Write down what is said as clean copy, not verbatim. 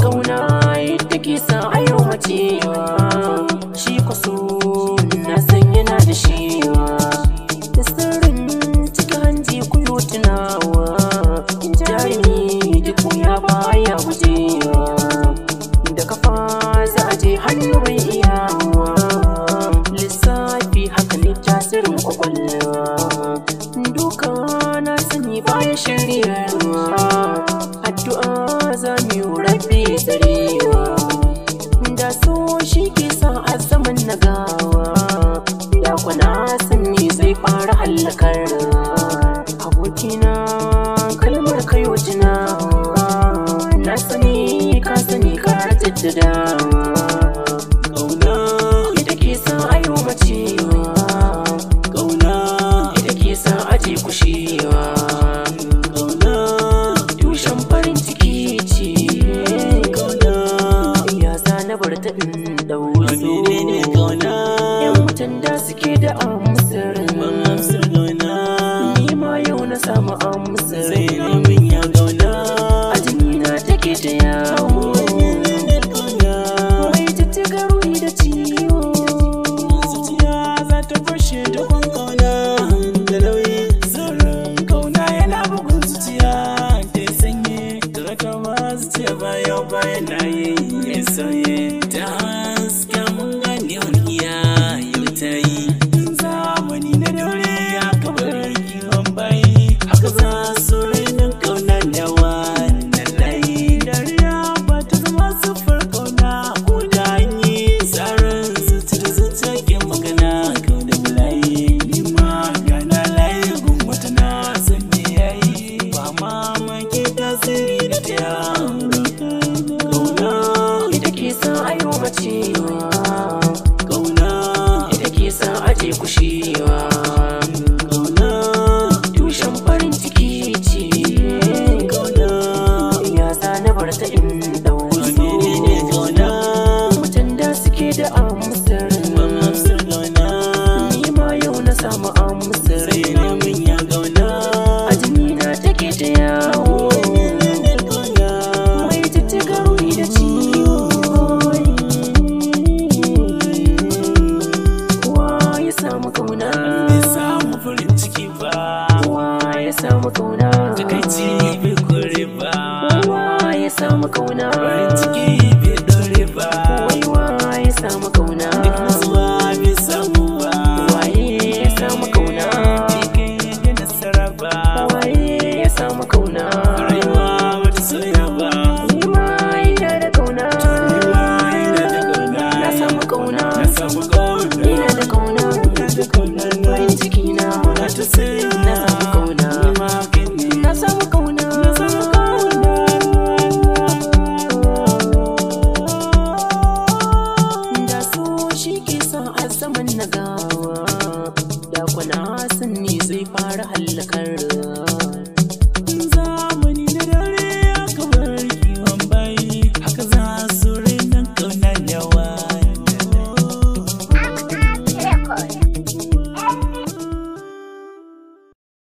Kauna yadda ke sa ayo macewa, shi kwaso na san yana da shewa, da sirrin cikin hanji kuyo tunawa, jarumi duk ya baya gujewa, da kafa za a je hannu bai iyawa, lissafi haka ne tasirin kwakwalwa, duka na sani baya shiryawa, addu'a za mu yi rabbi tsarewa, da so shi ke sa a zaman na gawa, da kwana sani zai fara hallakarwa, abokina kalmar kayo tunawa, na sani ka sani ka jaddadawa, kauna ita ke sa ayo macewa, kauna ita ke sa aje kushewa, kauna tushen farin ciki ce, kauna ya zana bar ta dau so, yan mutan da suke da amsar ni ma yau na samu amsar, a jini na take ta yawo, mai jijjiga ruhi da ciwo, zuciya za ta fashe da kwan kauna da nauyi, sirrin kauna yana bugun zuciya ta sanye, ta raka ma zuciya bayan na yi sauye, ta haska mun gane walƙiya yau ta yi, zamani na dole ya kabari kiwon bayi, haka za su rainin kauna da wannan layi, dariya ba ta zama siffar kauna ko da hanyi, tsarin zuci da zuciya ke magana kauna bulayi, ni ma gana layi gun wata na san me yayi, ba mamaki tasiri da ta yawo, kauna ita ke sa ayo macewa, kauna ita ke sa aje kushewa, kauna tushen farin ciki ce, kauna ya zana bar ta dau so, mutan da suke da amsar ni ma yau na samu amsar, a jini na take ta yawo, mai jijjiga ruhi da ciwo, wa ya samu kauna, bai samu farin ciki ba, wa ya samu kauna, takaici bai kore ba, wa ya samu kauna, farin ciki bai dore ba, wai wa ya samu kauna, duk nasuwa bai samu ba, waye ya samu kauna, bai kai da nasara ba, waye ya samu kauna, rayuwa bata soya ba, ni ma ina da kauna, na samu kauna, ina da kauna, farin ciki na ta sai na samu kauna, na samu kauna, da so shi ke sa a zaman na gawa.